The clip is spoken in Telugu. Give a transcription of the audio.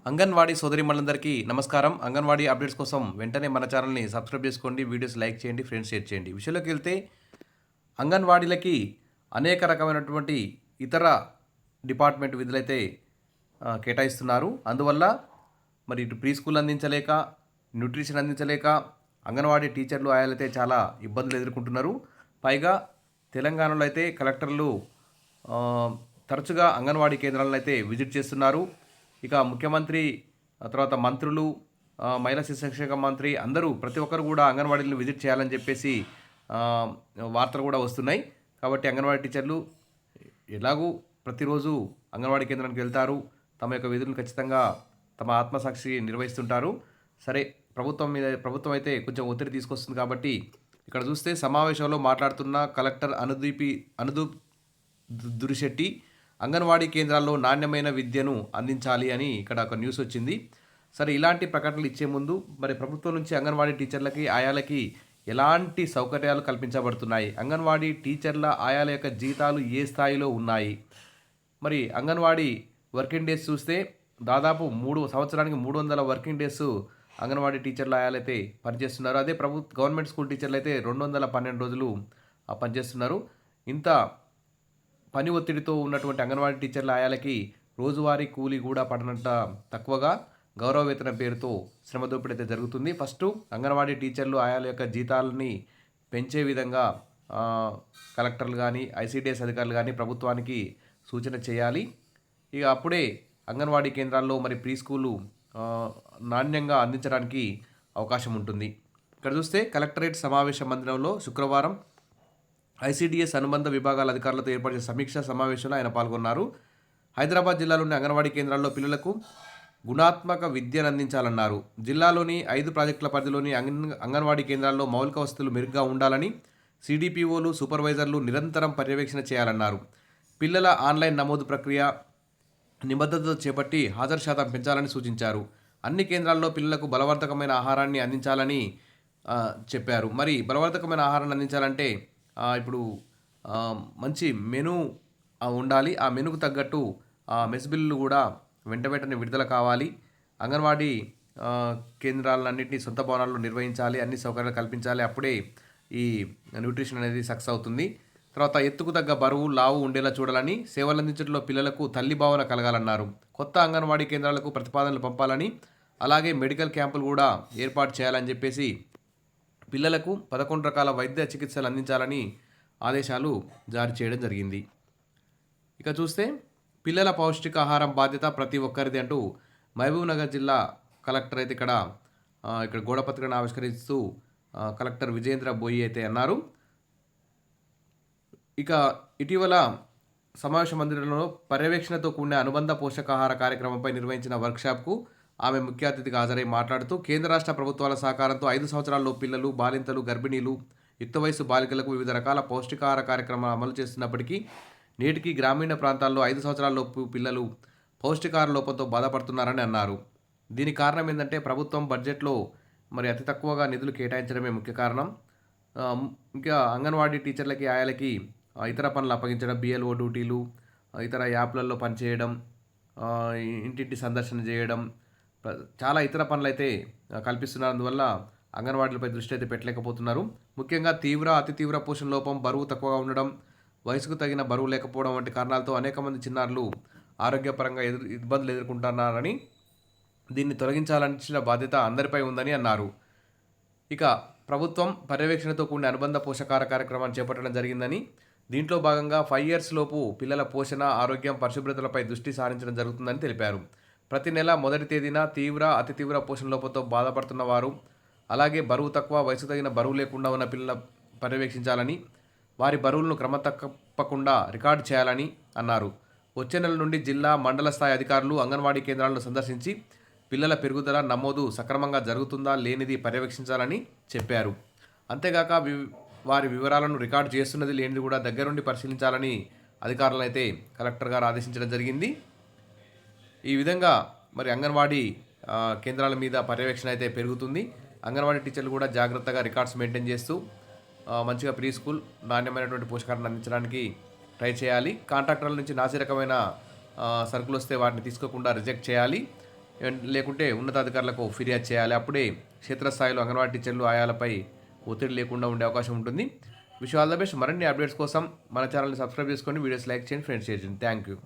అంగన్వాడీ సోదరిమణులందరికీ నమస్కారం. అంగన్వాడీ అప్డేట్స్ కోసం వెంటనే మన ఛానల్ని సబ్స్క్రైబ్ చేసుకోండి, వీడియోస్ లైక్ చేయండి, ఫ్రెండ్స్ షేర్ చేయండి. విషయంలోకి వెళ్తే అంగన్వాడీలకి అనేక రకమైనటువంటి ఇతర డిపార్ట్మెంట్ విధులైతే కేటాయిస్తున్నారు. అందువల్ల మరి ఇటు ప్రీ స్కూల్ అందించలేక, న్యూట్రిషన్ అందించలేక అంగన్వాడీ టీచర్లు ఆయాలైతే చాలా ఇబ్బందులు ఎదుర్కొంటున్నారు. పైగా తెలంగాణలో అయితే కలెక్టర్లు తరచుగా అంగన్వాడీ కేంద్రాలను అయితే విజిట్ చేస్తున్నారు. ఇక ముఖ్యమంత్రి, తర్వాత మంత్రులు, మహిళా శిశు సంక్షేమ మంత్రి అందరూ ప్రతి ఒక్కరు కూడా అంగన్వాడీలను విజిట్ చేయాలని చెప్పేసి వార్తలు కూడా వస్తున్నాయి. కాబట్టి అంగన్వాడీ టీచర్లు ఎలాగూ ప్రతిరోజు అంగన్వాడీ కేంద్రానికి వెళ్తారు, తమ యొక్క విధులను ఖచ్చితంగా తమ ఆత్మసాక్షి నిర్వహిస్తుంటారు. సరే, ప్రభుత్వం అయితే కొంచెం ఒత్తిడి తీసుకొస్తుంది. కాబట్టి ఇక్కడ చూస్తే సమావేశంలో మాట్లాడుతున్న కలెక్టర్ అనుదూప్ దురిశెట్టి అంగన్వాడీ కేంద్రాల్లో నాణ్యమైన విద్యను అందించాలి అని ఇక్కడ ఒక న్యూస్ వచ్చింది. సరే, ఇలాంటి ప్రకటనలు ఇచ్చే ముందు మరి ప్రభుత్వం నుంచి అంగన్వాడీ టీచర్లకి, ఆయాలకి ఎలాంటి సౌకర్యాలు కల్పించబడుతున్నాయి, అంగన్వాడీ టీచర్ల, ఆయాల యొక్క జీతాలు ఏ స్థాయిలో ఉన్నాయి, మరి అంగన్వాడీ వర్కింగ్ డేస్ చూస్తే దాదాపు సంవత్సరానికి 300 వర్కింగ్ డేస్ అంగన్వాడీ టీచర్లు, ఆయాలైతే పనిచేస్తున్నారు. అదే గవర్నమెంట్ స్కూల్ టీచర్లు అయితే 212 రోజులు పనిచేస్తున్నారు. ఇంత పని ఒత్తిడితో ఉన్నటువంటి అంగన్వాడీ టీచర్ల, ఆయాలకి రోజువారీ కూలీ కూడా పడనంత తక్కువగా గౌరవ వేతనం పేరుతో శ్రమ దోపిడీ అయితే జరుగుతుంది. ఫస్ట్ అంగన్వాడీ టీచర్లు, ఆయాల యొక్క జీతాలని పెంచే విధంగా కలెక్టర్లు కానీ, ఐసీడీఎస్ అధికారులు కానీ ప్రభుత్వానికి సూచన చేయాలి. ఇక అప్పుడే అంగన్వాడీ కేంద్రాల్లో మరి ప్రీ స్కూలు నాణ్యంగా అందించడానికి అవకాశం ఉంటుంది. ఇక్కడ చూస్తే కలెక్టరేట్ సమావేశ మందిరంలో శుక్రవారం ఐసీడీఎస్ అనుబంధ విభాగాల అధికారులతో ఏర్పరిచిన సమీక్షా సమావేశంలో ఆయన పాల్గొన్నారు. హైదరాబాద్ జిల్లాలోని అంగన్వాడీ కేంద్రాల్లో పిల్లలకు గుణాత్మక విద్యను అందించాలన్నారు. జిల్లాలోని 5 ప్రాజెక్టుల పరిధిలోని అంగన్వాడీ కేంద్రాల్లో మౌలిక వసతులు మెరుగ్గా ఉండాలని సిడిపిఓలు, సూపర్వైజర్లు నిరంతరం పర్యవేక్షణ చేయాలన్నారు. పిల్లల ఆన్లైన్ నమోదు ప్రక్రియ నిబద్ధతతో చేపట్టి హాజరు శాతం పెంచాలని సూచించారు. అన్ని కేంద్రాల్లో పిల్లలకు బలవర్ధకమైన ఆహారాన్ని అందించాలని చెప్పారు. మరి బలవర్ధకమైన ఆహారాన్ని అందించాలంటే ఇప్పుడు మంచి మెనూ ఉండాలి. ఆ మెనూకు తగ్గట్టు మెస్ బిల్లులు కూడా వెంటనే విడుదల కావాలి. అంగన్వాడీ కేంద్రాలన్నింటినీ సొంత భవనాల్లో నిర్వహించాలి, అన్ని సౌకర్యాలు కల్పించాలి. అప్పుడే ఈ న్యూట్రిషన్ అనేది సక్సెస్ అవుతుంది. తర్వాత ఎత్తుకు తగ్గ బరువు, లావు ఉండేలా చూడాలని, సేవలు అందించడంలో పిల్లలకు తల్లి భావన కలగాలన్నారు. కొత్త అంగన్వాడీ కేంద్రాలకు ప్రతిపాదనలు పంపాలని, అలాగే మెడికల్ క్యాంపులు కూడా ఏర్పాటు చేయాలని చెప్పేసి పిల్లలకు 11 రకాల వైద్య చికిత్సలు అందించాలని ఆదేశాలు జారీ చేయడం జరిగింది. ఇక చూస్తే పిల్లల పౌష్టికాహారం బాధ్యత ప్రతి ఒక్కరిది అంటూ మహబూబ్నగర్ జిల్లా కలెక్టర్ అయితే ఇక్కడ గోడపత్రికను ఆవిష్కరిస్తూ కలెక్టర్ విజేంద్ర బోయి అయితే అన్నారు. ఇక ఇటీవల సమావేశ మందిరంలో పర్యవేక్షణతో కూడిన అనుబంధ పోషకాహార కార్యక్రమంపై నిర్వహించిన వర్క్షాప్కు ఆమె ముఖ్య అతిథిగా హాజరై మాట్లాడుతూ కేంద్ర రాష్ట్ర ప్రభుత్వాల సహకారంతో 5 సంవత్సరాల్లో పిల్లలు, బాలింతలు, గర్భిణీలు, యుక్త వయసు బాలికలకు వివిధ రకాల పౌష్టికాహార కార్యక్రమాలు అమలు చేస్తున్నప్పటికీ నేటికి గ్రామీణ ప్రాంతాల్లో 5 సంవత్సరాలలోపు పిల్లలు పౌష్టికాహార లోపంతో బాధపడుతున్నారని అన్నారు. దీనికి కారణం ఏంటంటే ప్రభుత్వం బడ్జెట్లో మరి అతి తక్కువగా నిధులు కేటాయించడమే ముఖ్య కారణం. ఇంకా అంగన్వాడీ టీచర్లకి, ఆయాలకి ఇతర పనులు అప్పగించడం, బిఎల్ఓ డ్యూటీలు, ఇతర యాప్లలో పనిచేయడం, ఇంటింటి సందర్శన చేయడం, చాలా ఇతర పనులు అయితే కల్పిస్తున్నారు. అందువల్ల అంగన్వాడీలపై దృష్టి అయితే పెట్టలేకపోతున్నారు. ముఖ్యంగా అతి తీవ్ర పోషణ లోపం, బరువు తక్కువగా ఉండడం, వయసుకు తగిన బరువు లేకపోవడం వంటి కారణాలతో అనేక మంది చిన్నారులు ఆరోగ్యపరంగా ఇబ్బందులు ఎదుర్కొంటున్నారని, దీన్ని తొలగించాల్సిన బాధ్యత అందరిపై ఉందని అన్నారు. ఇక ప్రభుత్వం పర్యవేక్షణతో కూడిన అనుబంధ పోషకాహార కార్యక్రమాన్ని చేపట్టడం జరిగిందని, దీంట్లో భాగంగా 5 years లోపు పిల్లల పోషణ, ఆరోగ్యం, పరిశుభ్రతలపై దృష్టి సారించడం జరుగుతుందని తెలిపారు. ప్రతి నెల మొదటి తేదీన అతి తీవ్ర పోషణ లోపంతో బాధపడుతున్న వారు, అలాగే బరువు తక్కువ, వయసు తగిన బరువు లేకుండా ఉన్న పిల్లల పర్యవేక్షించాలని, వారి బరువులను క్రమం తప్పకుండా రికార్డు చేయాలని అన్నారు. వచ్చే నెల నుండి జిల్లా, మండల స్థాయి అధికారులు అంగన్వాడీ కేంద్రాలను సందర్శించి పిల్లల పెరుగుదల, నమోదు సక్రమంగా జరుగుతుందా లేనిది పర్యవేక్షించాలని చెప్పారు. అంతేగాక వారి వివరాలను రికార్డు చేస్తున్నది లేనిది కూడా దగ్గరుండి పరిశీలించాలని అధికారులను అయితే కలెక్టర్ గారు ఆదేశించడం జరిగింది. ఈ విధంగా మరి అంగన్వాడీ కేంద్రాల మీద పర్యవేక్షణ అయితే పెరుగుతుంది. అంగన్వాడీ టీచర్లు కూడా జాగ్రత్తగా రికార్డ్స్ మెయింటైన్ చేస్తూ మంచిగా ప్రీ స్కూల్ నాణ్యమైనటువంటి పోషకాహారాన్ని అందించడానికి ట్రై చేయాలి. కాంట్రాక్టర్ల నుంచి నాసిరకమైన సరుకులు వస్తే వాటిని తీసుకోకుండా రిజెక్ట్ చేయాలి. లేకుంటే ఉన్నతాధికారులకు ఫిర్యాదు చేయాలి. అప్పుడే క్షేత్రస్థాయిలో అంగన్వాడీ టీచర్లు ఆయాలపై ఒత్తిడి లేకుండా ఉండే అవకాశం ఉంటుంది. Wish all the best. మరిన్ని అప్డేట్స్ కోసం మన ఛానల్ని సబ్స్క్రైబ్ చేసుకోండి, వీడియోస్ లైక్ చేయండి, ఫ్రెండ్స్ షేర్ చేయండి. Thank you.